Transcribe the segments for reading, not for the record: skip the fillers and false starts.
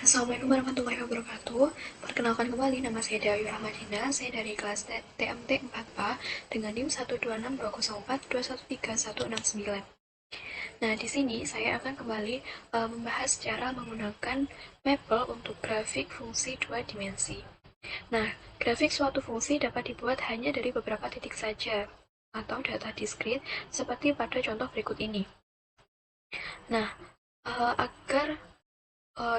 Assalamualaikum warahmatullahi wabarakatuh. Perkenalkan kembali, nama saya Dewi Rahmadina. Saya dari kelas TMT 4A dengan NIM 1262042131169. Nah, di sini saya akan kembali membahas cara menggunakan Maple untuk grafik fungsi dua dimensi. Nah, grafik suatu fungsi dapat dibuat hanya dari beberapa titik saja atau data diskrit seperti pada contoh berikut ini. Nah, agar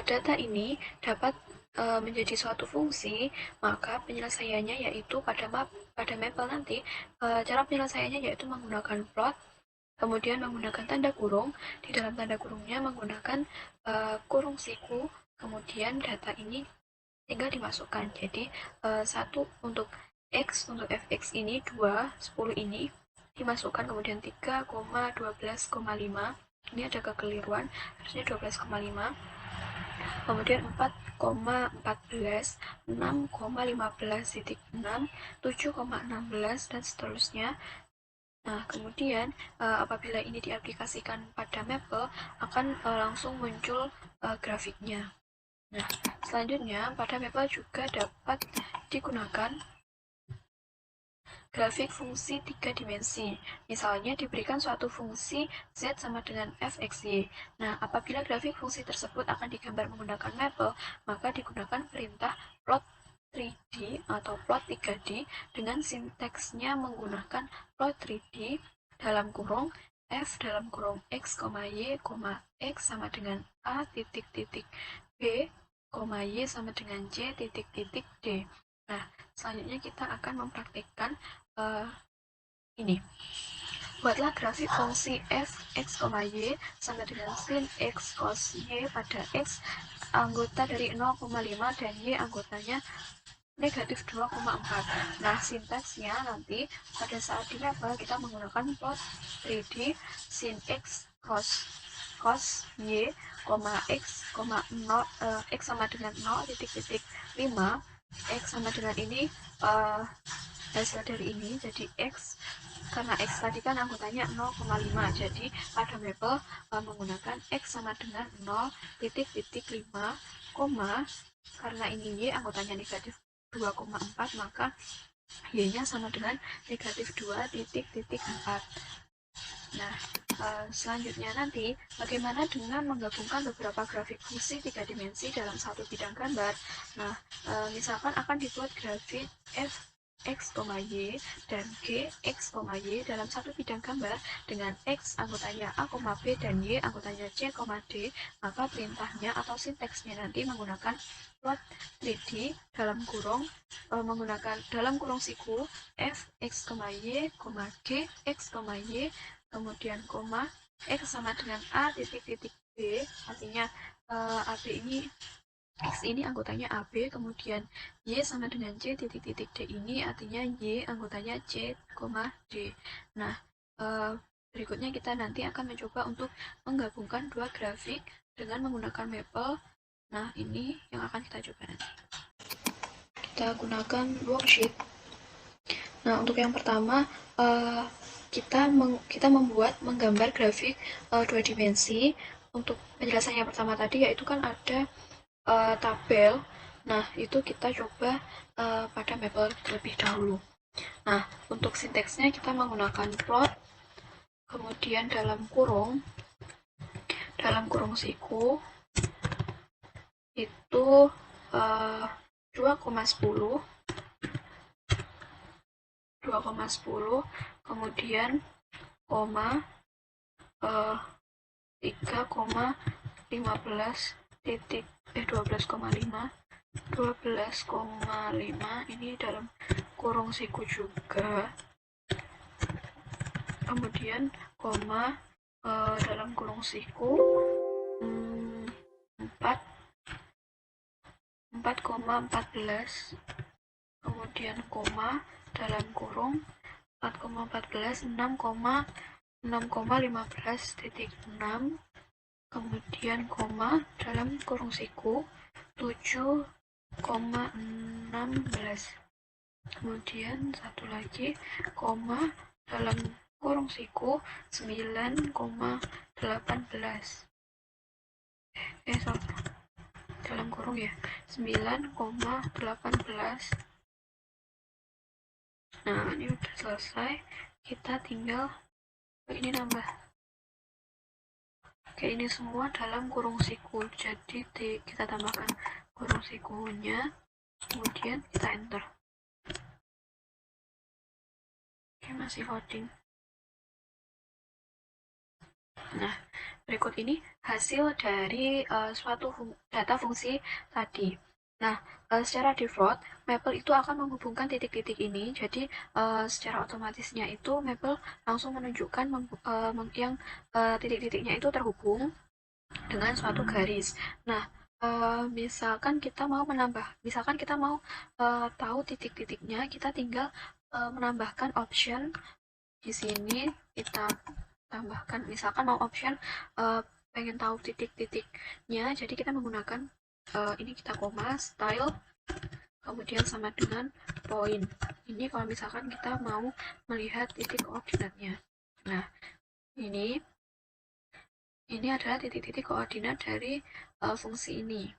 data ini dapat menjadi suatu fungsi, maka penyelesaiannya yaitu pada Maple nanti, cara penyelesaiannya yaitu menggunakan plot, kemudian menggunakan tanda kurung, di dalam tanda kurungnya menggunakan kurung siku, kemudian data ini tinggal dimasukkan. Jadi 1 untuk X, untuk fx ini 2, 10 ini dimasukkan, kemudian 3,12,5, ini ada kekeliruan, harusnya 12,5, kemudian 4,14, 6,15,6, 7,16, dan seterusnya. Nah, kemudian apabila ini diaplikasikan pada Maple, akan langsung muncul grafiknya. Nah, selanjutnya pada Maple juga dapat digunakan grafik fungsi tiga dimensi. Misalnya diberikan suatu fungsi z sama dengan fxy. Nah, apabila grafik fungsi tersebut akan digambar menggunakan Maple, maka digunakan perintah plot 3D atau plot 3D dengan sinteksnya menggunakan plot 3D dalam kurung f dalam kurung x, y, x sama dengan a titik titik b, y sama dengan j titik titik d. Nah, selanjutnya kita akan mempraktikkan ini. Buatlah grafik fungsi f, x, y sama dengan sin x cos y pada x anggota dari 0,5 dan y anggotanya negatif 2,4. Nah, sintaksnya nanti pada saat di Maple kita menggunakan plot 3D sin x cos y, x, 0, x sama dengan 0 titik titik 5, x sama dengan ini hasil dari ini jadi x, karena x tadi kan anggotanya 0,5, jadi pada Maple menggunakan x sama dengan 0 titik titik 5, karena ini y anggotanya negatif 2,4, maka y-nya sama dengan negatif 2 titik titik 4. Nah, selanjutnya nanti bagaimana dengan menggabungkan beberapa grafik fungsi tiga dimensi dalam satu bidang gambar. Nah, misalkan akan dibuat grafik f, x, y dan g, x, y dalam satu bidang gambar dengan x anggotanya a, b dan y anggotanya c, d, maka perintahnya atau sinteksnya nanti menggunakan plot 3D dalam kurung menggunakan dalam kurung siku f, x, y, g, x, y, kemudian koma x sama dengan a titik titik b, artinya AB ini x ini anggotanya AB, kemudian y sama dengan c titik titik d ini artinya y anggotanya c, d. Nah, berikutnya kita nanti akan mencoba untuk menggabungkan dua grafik dengan menggunakan Maple. Nah, ini yang akan kita coba nanti. Kita gunakan worksheet. Nah, untuk yang pertama, kita menggambar grafik dua dimensi. Untuk penjelasan yang pertama tadi yaitu kan ada tabel. Nah, itu kita coba pada Maple terlebih dahulu. Nah, untuk sinteksnya kita menggunakan plot, kemudian dalam kurung siku itu 2,10, kemudian koma 3,15 titik 12,5 ini dalam kurung siku juga, kemudian koma dalam kurung siku 4,14, kemudian koma dalam kurung 4,14 6,15 kemudian koma dalam kurung siku 7,16, kemudian satu lagi koma dalam kurung siku 9,18 dalam dalam kurung ya 9,18. Nah ini udah selesai, kita tinggal ini nambah. Oke, ini semua dalam kurung siku, jadi kita tambahkan kurung sikunya, kemudian kita enter. Oke, masih loading. Nah, berikut ini hasil dari suatu data fungsi tadi. Nah, secara default, Maple itu akan menghubungkan titik-titik ini, jadi secara otomatisnya itu Maple langsung menunjukkan yang titik-titiknya itu terhubung dengan suatu garis. Nah, misalkan kita mau tahu titik-titiknya, kita tinggal menambahkan option di sini. Kita tambahkan, misalkan mau option pengen tahu titik-titiknya, jadi kita menggunakan ini, kita koma, style, kemudian sama dengan point. Ini kalau misalkan kita mau melihat titik koordinatnya. Nah, ini adalah titik-titik koordinat dari fungsi ini.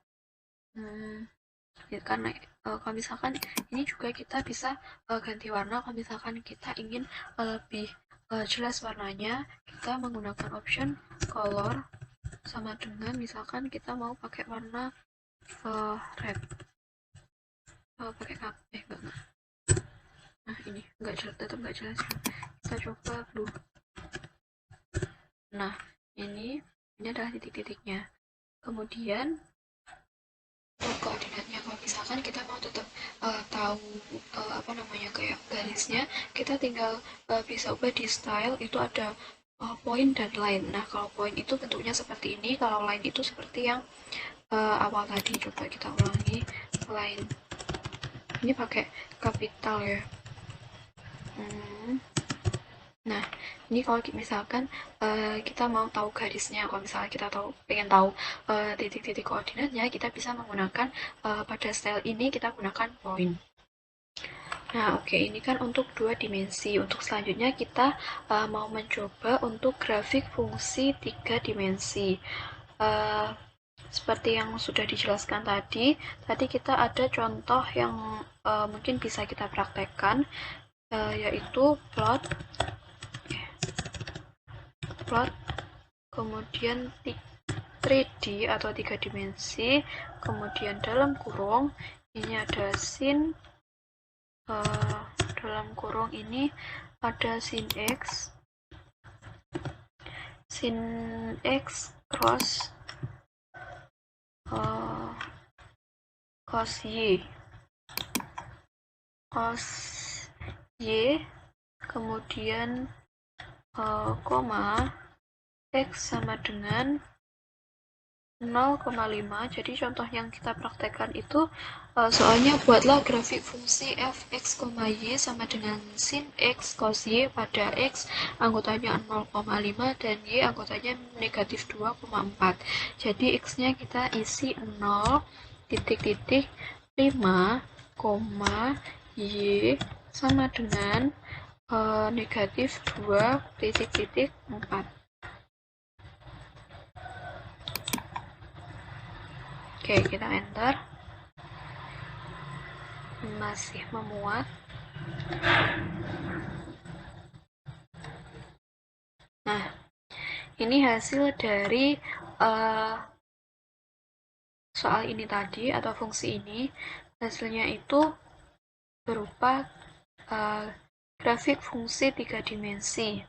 Karena kalau misalkan ini juga kita bisa ganti warna. Kalau misalkan kita ingin lebih jelas warnanya, kita menggunakan option color sama dengan misalkan kita mau pakai warna red, pakai enggak. Nah ini tetap nggak jelas. Kita coba blue. Nah ini adalah titik-titiknya. Kemudian koordinatnya, kalau misalkan kita mau tetap tahu kayak garisnya, kita tinggal bisa ubah di style, itu ada point dan line. Nah kalau point itu bentuknya seperti ini, kalau line itu seperti yang awal tadi. Coba kita ulangi. Line ini pakai kapital ya. Nah, ini kalau misalkan kita mau tahu garisnya, kalau misalnya kita pengen tahu titik-titik koordinatnya, kita bisa menggunakan pada style ini kita gunakan point. Nah, oke, ini kan untuk 2 dimensi. Untuk selanjutnya kita mau mencoba untuk grafik fungsi 3 dimensi. Seperti yang sudah dijelaskan tadi kita ada contoh yang mungkin bisa kita praktekkan, yaitu plot, kemudian 3D atau 3 dimensi, kemudian dalam kurung ini ada sin, dalam kurung ini ada sin x cross cos y, kemudian koma x sama dengan 0,5. Jadi contoh yang kita praktekkan itu soalnya buatlah grafik fungsi fx, y sama dengan sin x cos y pada x anggotanya 0,5 dan y anggotanya negatif 2,4. Jadi x-nya kita isi 0 titik-titik 5, y sama dengan negatif 2 titik-titik 4. Oke, kita enter. Masih memuat. Nah, ini hasil dari soal ini tadi atau fungsi ini. Hasilnya itu berupa grafik fungsi 3 dimensi.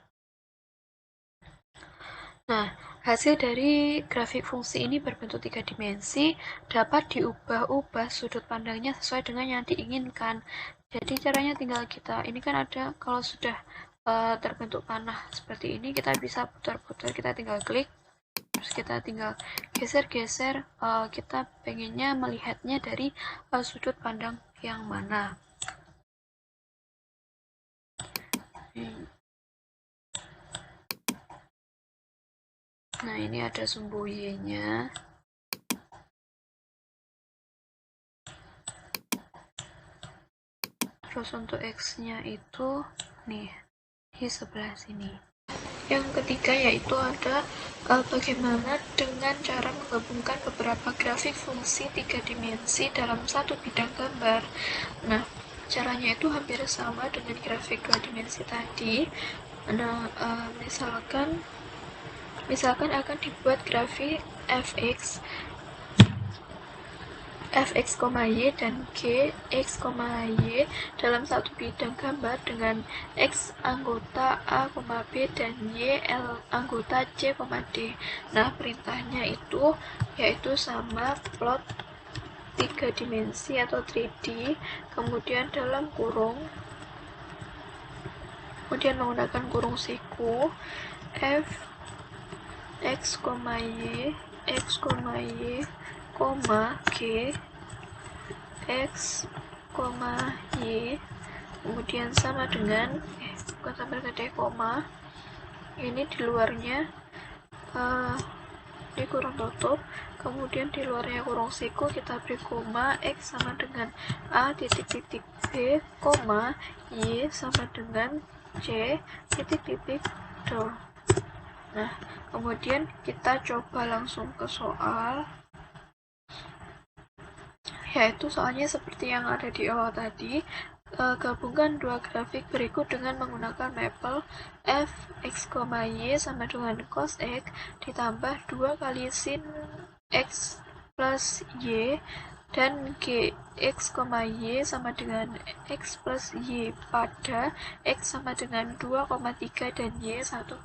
Nah, hasil dari grafik fungsi ini berbentuk 3 dimensi dapat diubah-ubah sudut pandangnya sesuai dengan yang diinginkan. Jadi caranya tinggal ini kan ada, kalau sudah terbentuk panah seperti ini, kita bisa putar-putar, kita tinggal klik, terus kita tinggal geser-geser, kita pengennya melihatnya dari sudut pandang yang mana. Nah, ini ada sumbu Y-nya. Terus untuk X-nya itu nih di sebelah sini. Yang ketiga yaitu ada bagaimana dengan cara menggabungkan beberapa grafik grafik fungsi 3 dimensi dalam satu bidang gambar. Nah, caranya itu hampir sama dengan grafik 2 dimensi tadi. Nah, misalkan akan dibuat grafik fx, y dan g, x, y dalam satu bidang gambar dengan x anggota a, b dan y anggota c, d. Nah, perintahnya itu yaitu sama plot 3 dimensi atau 3D, kemudian dalam kurung, kemudian menggunakan kurung siku f x, y, g, x, y, kemudian sama dengan bukan sampai ke koma, ini di luarnya di kurung tutup, kemudian di luarnya kurung siku kita beri koma, x sama dengan a titik b, koma, y sama dengan c titik do. Nah, kemudian kita coba langsung ke soal, yaitu soalnya seperti yang ada di awal tadi. Gabungkan dua grafik berikut dengan menggunakan mapel f x, y sama dengan cos x ditambah 2 kali sin x plus y dan g x, y sama dengan x plus y pada x sama dengan 2,3 dan y 1,5.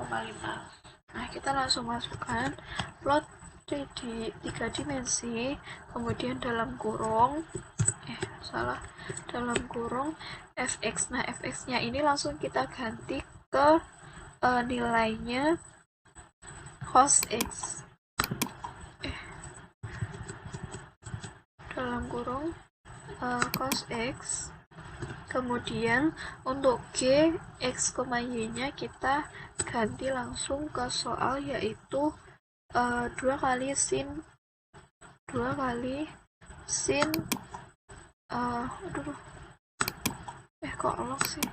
Nah, kita langsung masukkan plot 3 dimensi, kemudian dalam kurung fx. Nah, fx-nya ini langsung kita ganti ke nilainya cos x. Dalam kurung cos x. Kemudian untuk g, x, y-nya kita ganti langsung ke soal, yaitu 2 kali sin kok lock sih,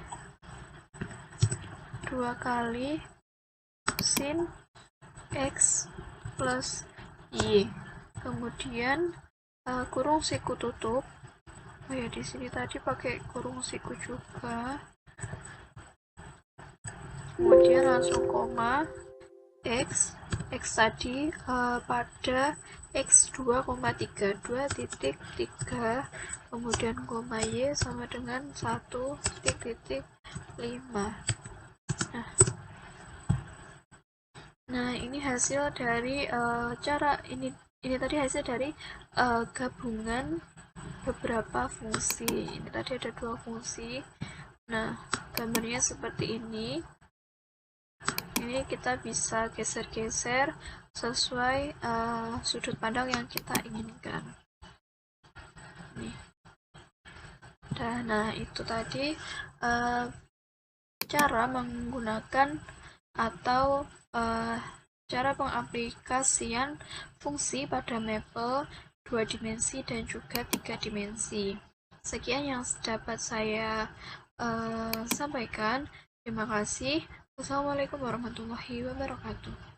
2 kali sin x plus y, kemudian kurung siku tutup. Oh ya, di sini tadi pakai kurung siku juga, kemudian langsung koma x tadi pada x 2,3, 2,3, kemudian koma y sama dengan 1,5. Nah, ini hasil dari cara ini tadi hasil dari gabungan beberapa fungsi. Ini tadi ada 2 fungsi. Nah, gambarnya seperti ini. Ini kita bisa geser-geser sesuai sudut pandang yang kita inginkan. Nih. Nah, itu tadi cara menggunakan atau cara pengaplikasian fungsi pada mapel 2 dimensi dan juga 3 dimensi. Sekian yang dapat saya sampaikan. Terima kasih. Wassalamualaikum warahmatullahi wabarakatuh.